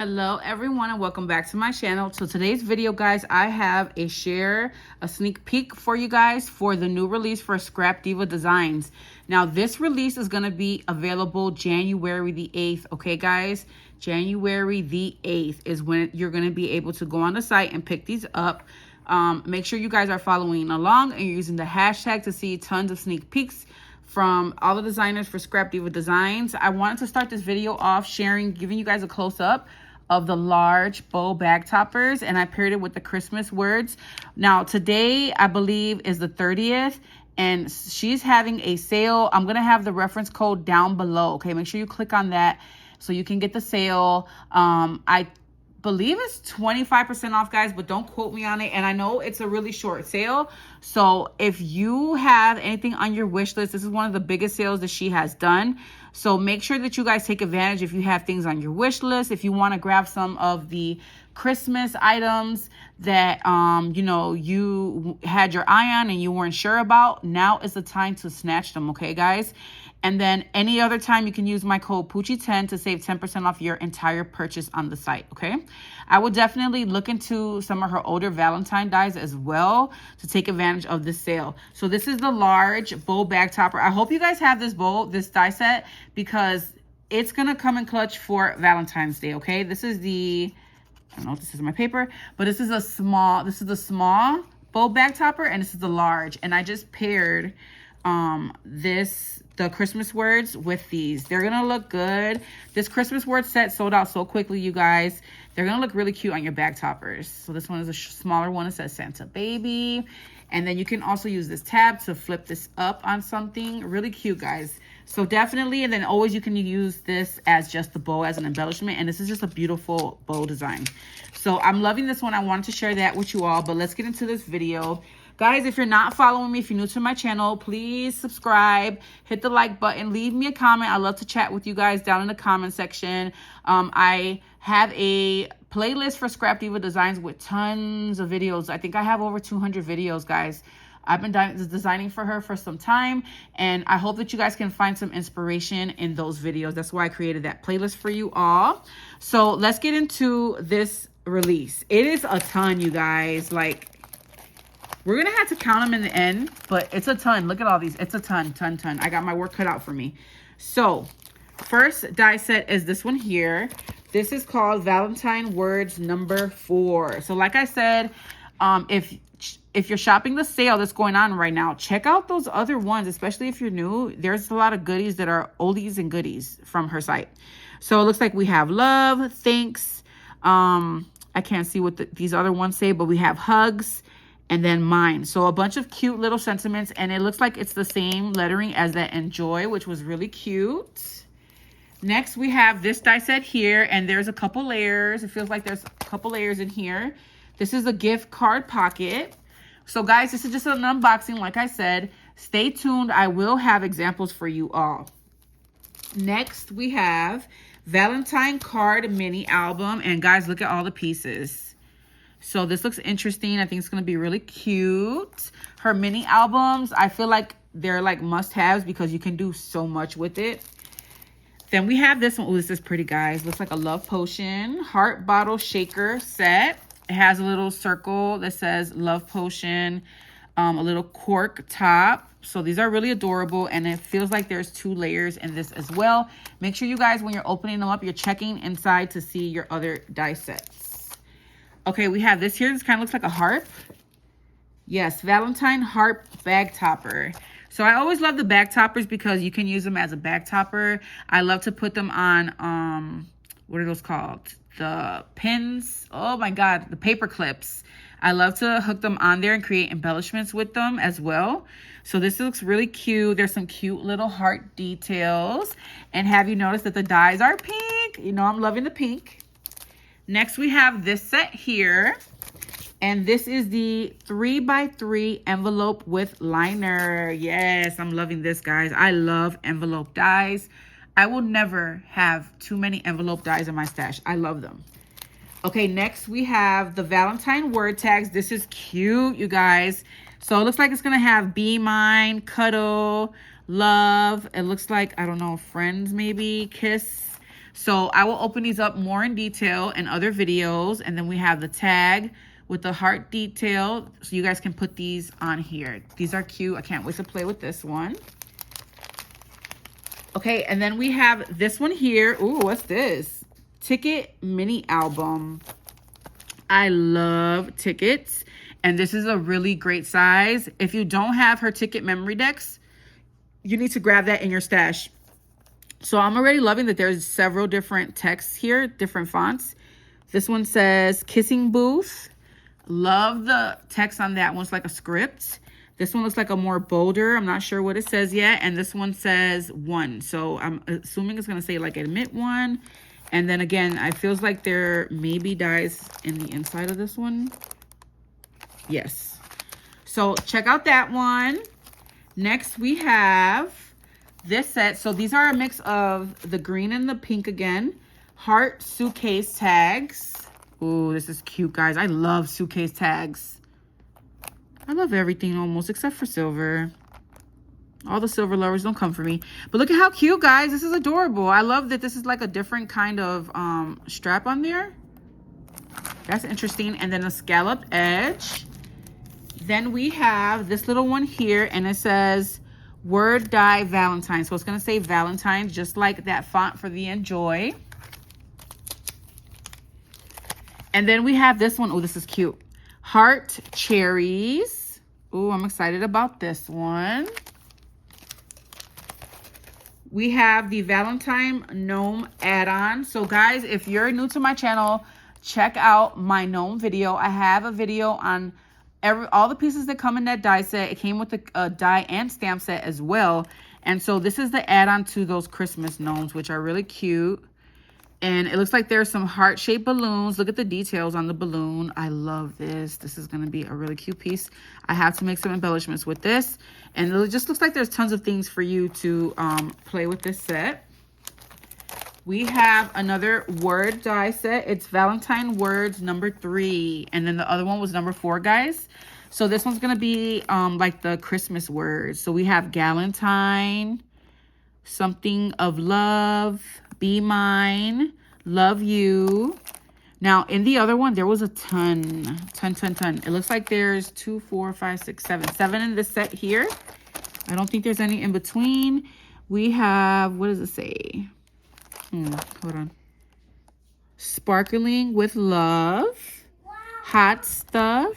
Hello everyone and welcome back to my channel. So today's video, guys, I have a sneak peek for you guys for the new release for Scrap Diva Designs. Now this release is going to be available January the 8th. Okay guys, January the 8th is when you're going to be able to go on the site and pick these up. Make sure you guys are following along and you're using the hashtag to see tons of sneak peeks from all the designers for Scrap Diva Designs. I wanted to start this video off giving you guys a close-up of the large bow bag toppers, and I paired it with the Christmas words. Now today I believe is the 30th and she's having a sale. I'm gonna have the reference code down below. Okay, make sure you click on that so you can get the sale. I believe it's 25% off, guys, but don't quote me on it. And I know it's a really short sale, so if you have anything on your wish list, this is one of the biggest sales that she has done. So make sure that you guys take advantage if you have things on your wish list. If you want to grab some of the Christmas items that you know you had your eye on and you weren't sure about, now is the time to snatch them. Okay guys, and then any other time you can use my code Poochie10 to save 10% off your entire purchase on the site. Okay, I would definitely look into some of her older Valentine dies as well to take advantage of this sale. So this is the large bow bag topper. I hope you guys have this die set, because it's gonna come in clutch for Valentine's Day. Okay, this is the, I don't know if this is my paper, but this is the small bow bag topper, and this is the large. And I just paired the Christmas words with these. They're gonna look good. This Christmas word set sold out so quickly, you guys. They're gonna look really cute on your bag toppers. So this one is a smaller one. It says Santa Baby. And then you can also use this tab to flip this up on something. Really cute, guys. So definitely, and then always you can use this as just the bow as an embellishment. And this is just a beautiful bow design. So I'm loving this one. I wanted to share that with you all, but let's get into this video. Guys, if you're not following me, if you're new to my channel, please subscribe, hit the like button, leave me a comment. I love to chat with you guys down in the comment section. I have a playlist for Scrap Diva Designs with tons of videos. I think I have over 200 videos, guys. I've been designing for her for some time, and I hope that you guys can find some inspiration in those videos. That's why I created that playlist for you all. So let's get into this release. It is a ton, you guys. Like, we're gonna have to count them in the end, but it's a ton. Look at all these. It's a ton. I got my work cut out for me. So first die set is this one here. This is called Valentine Words number 4. So like I said, if you're shopping the sale that's going on right now, check out those other ones, especially if you're new. There's a lot of goodies that are oldies and goodies from her site. So it looks like we have love, thanks. I can't see what these other ones say, but we have hugs, and then mine. So a bunch of cute little sentiments, and it looks like it's the same lettering as that enjoy, which was really cute. Next, we have this die set here, and there's a couple layers. It feels like there's a couple layers in here. This is a gift card pocket. So guys, this is just an unboxing. Like I said, stay tuned. I will have examples for you all. Next, we have Valentine card mini album, and guys, look at all the pieces. So this looks interesting. I think it's going to be really cute. Her mini albums, I feel like they're like must-haves because you can do so much with it. Then we have this one. Oh, this is pretty, guys. Looks like a love potion heart bottle shaker set. It has a little circle that says love potion, a little cork top. So these are really adorable, and it feels like there's 2 layers in this as well. Make sure you guys, when you're opening them up, you're checking inside to see your other die sets. Okay, we have this here. This kind of looks like a harp. Yes, Valentine Harp Bag Topper. So I always love the bag toppers because you can use them as a bag topper. I love to put them on, what are those called? The pins. Oh my God, the paper clips. I love to hook them on there and create embellishments with them as well. So this looks really cute. There's some cute little heart details. And have you noticed that the dies are pink? You know I'm loving the pink. Next, we have this set here, and this is the 3x3 envelope with liner. Yes, I'm loving this, guys. I love envelope dies. I will never have too many envelope dies in my stash. I love them. Okay, next we have the Valentine word tags. This is cute, you guys. So it looks like it's going to have be mine, cuddle, love. It looks like, I don't know, friends maybe, kiss. So I will open these up more in detail in other videos. And then we have the tag with the heart detail. So you guys can put these on here. These are cute. I can't wait to play with this one. Okay, and then we have this one here. Ooh, what's this? Ticket mini album. I love tickets. And this is a really great size. If you don't have her ticket Memorydex, you need to grab that in your stash. So I'm already loving that there's several different texts here, different fonts. This one says Kissing Booth. Love the text on that one. It's like a script. This one looks like a more bolder. I'm not sure what it says yet. And this one says 1. So I'm assuming it's going to say like admit 1. And then again, it feels like there may be dies in the inside of this one. Yes. So check out that one. Next, we have this set. So these are a mix of the green and the pink again. Heart suitcase tags. Ooh, this is cute, guys. I love suitcase tags. I love everything almost except for silver. All the silver lovers don't come for me. But look at how cute, guys. This is adorable. I love that this is like a different kind of strap on there. That's interesting. And then a scalloped edge. Then we have this little one here, and it says Word Die Valentine. So it's going to say Valentine, just like that font for the Enjoy. And then we have this one. Oh, this is cute. Heart Cherries. Oh, I'm excited about this one. We have the Valentine Gnome add-on. So guys, if you're new to my channel, check out my gnome video. I have a video on all the pieces that come in that die set. It came with a die and stamp set as well. And so this is the add-on to those Christmas gnomes, which are really cute. And it looks like there's some heart-shaped balloons. Look at the details on the balloon. I love this. This is going to be a really cute piece. I have to make some embellishments with this. And it just looks like there's tons of things for you to play with this set. We have another word die set. It's Valentine Words number 3. And then the other one was number 4, guys. So this one's going to be like the Christmas words. So we have Galentine, Something of Love, Be Mine, Love You. Now, in the other one, there was a ton. It looks like there's 2, 4, 5, 6, 7. 7 in this set here. I don't think there's any in between. We have, what does it say? Hold on. Sparkling with Love. Wow. Hot Stuff.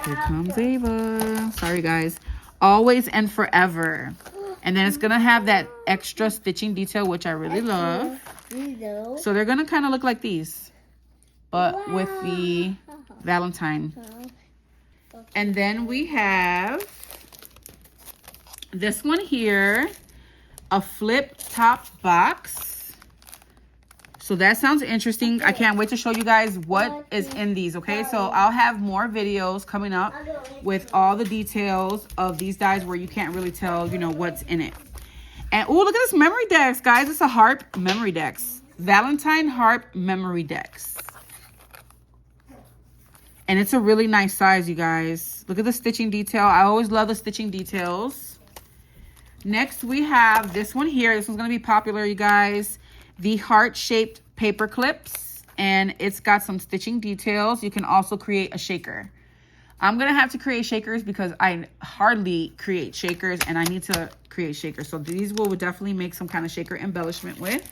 Here comes Ava. Sorry, guys. Always and Forever. And then it's going to have that extra stitching detail, which I really love. So they're going to kind of look like these, but with the Valentine. And then we have this one here, a flip top box. So that sounds interesting. I can't wait to show you guys what is in these, okay? So I'll have more videos coming up with all the details of these dies where you can't really tell, you know, what's in it. And, oh, look at this Memorydex, guys. It's a harp Memorydex. Valentine Harp Memorydex. And it's a really nice size, you guys. Look at the stitching detail. I always love the stitching details. Next, we have this one here. This one's going to be popular, you guys. The heart-shaped paper clips. And it's got some stitching details. You can also create a shaker. I'm going to have to create shakers because I hardly create shakers. And I need to create shakers. So these will definitely make some kind of shaker embellishment with.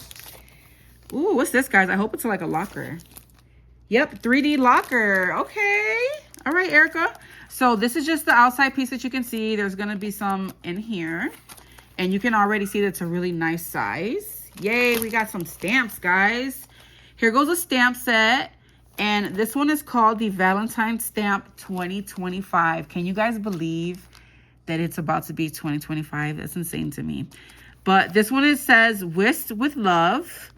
Ooh, what's this, guys? I hope it's like a locker. Yep, 3D locker. Okay. All right, Erica. So this is just the outside piece that you can see. There's going to be some in here. And you can already see that it's a really nice size. Yay, we got some stamps, guys. Here goes a stamp set. And this one is called the Valentine Stamp 2025. Can you guys believe that it's about to be 2025? That's insane to me. But this one, it says, Whisked with Love,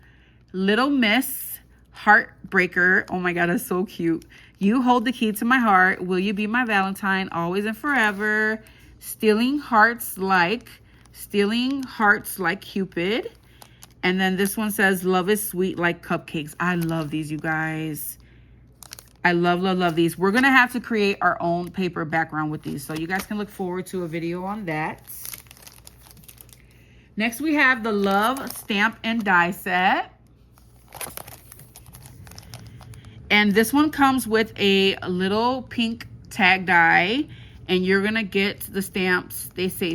Little Miss, Heartbreaker. Oh my God, that's so cute. You hold the key to my heart. Will you be my Valentine always and forever? Stealing Hearts Like Cupid. And then this one says, Love is Sweet Like Cupcakes. I love these, you guys. I love these. We're going to have to create our own paper background with these. So you guys can look forward to a video on that. Next, we have the Love Stamp and Die Set. And this one comes with a little pink tag die. And you're going to get the stamps. They say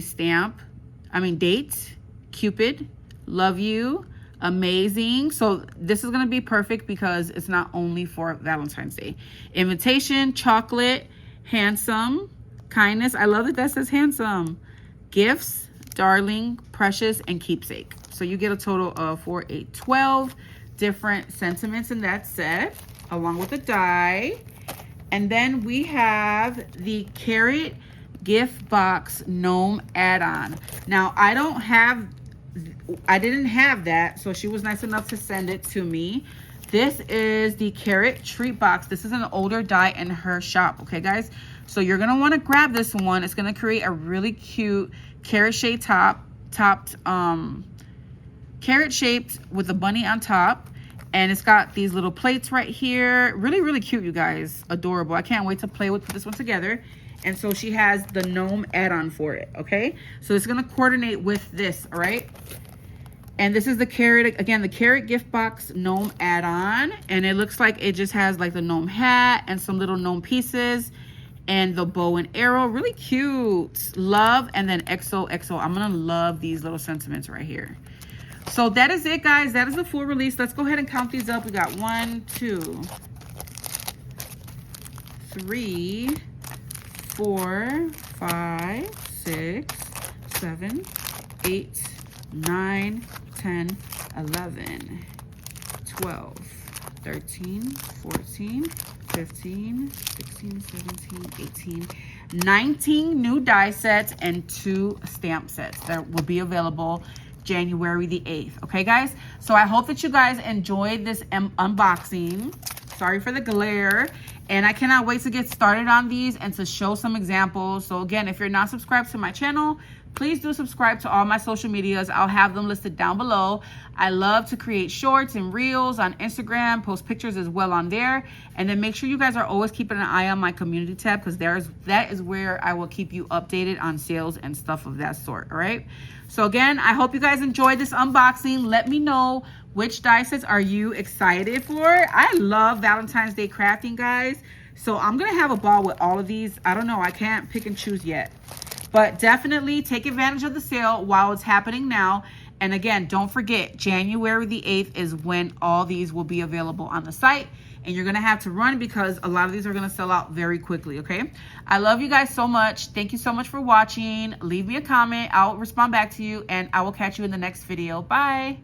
date, Cupid, love you, amazing. So this is going to be perfect because it's not only for Valentine's Day. Invitation, chocolate, handsome, kindness. I love that says handsome. Gifts, darling, precious, and keepsake. So you get a total of 4, 8, 12 different sentiments in that set, along with a die. And then we have the Carrot Gift Box Gnome add-on. Now, I didn't have that, so she was nice enough to send it to me. This is the Carrot Treat Box. This is an older die in her shop, okay, guys? So you're going to want to grab this one. It's going to create a really cute carrot shaped topped carrot shaped with a bunny on top. And it's got these little plates right here. Really, really cute, you guys. Adorable. I can't wait to put this one together. And so she has the gnome add-on for it, okay? So it's going to coordinate with this, all right? And this is the carrot, again, the Carrot Gift Box Gnome add-on. And it looks like it just has like the gnome hat and some little gnome pieces. And the bow and arrow. Really cute. Love and then XOXO. I'm going to love these little sentiments right here. So that is it, guys. That is the full release. Let's go ahead and count these up. We got 1, 2, 3, 4, 5, 6, 7, 8, 9, 10, 11, 12, 13, 14, 15, 16, 17, 18, 19 new die sets and 2 stamp sets that will be available January the 8th. Okay, guys? So I hope that you guys enjoyed this unboxing. Sorry for the glare. And I cannot wait to get started on these and to show some examples. So again, if you're not subscribed to my channel, please do subscribe to all my social medias. I'll have them listed down below. I love to create shorts and reels on Instagram, post pictures as well on there. And then make sure you guys are always keeping an eye on my community tab because that is where I will keep you updated on sales and stuff of that sort, all right? So again, I hope you guys enjoyed this unboxing. Let me know which die sets are you excited for. I love Valentine's Day crafting, guys. So I'm going to have a ball with all of these. I don't know. I can't pick and choose yet. But definitely take advantage of the sale while it's happening now. And again, don't forget, January the 8th is when all these will be available on the site. And you're going to have to run because a lot of these are going to sell out very quickly, okay? I love you guys so much. Thank you so much for watching. Leave me a comment. I'll respond back to you. And I will catch you in the next video. Bye.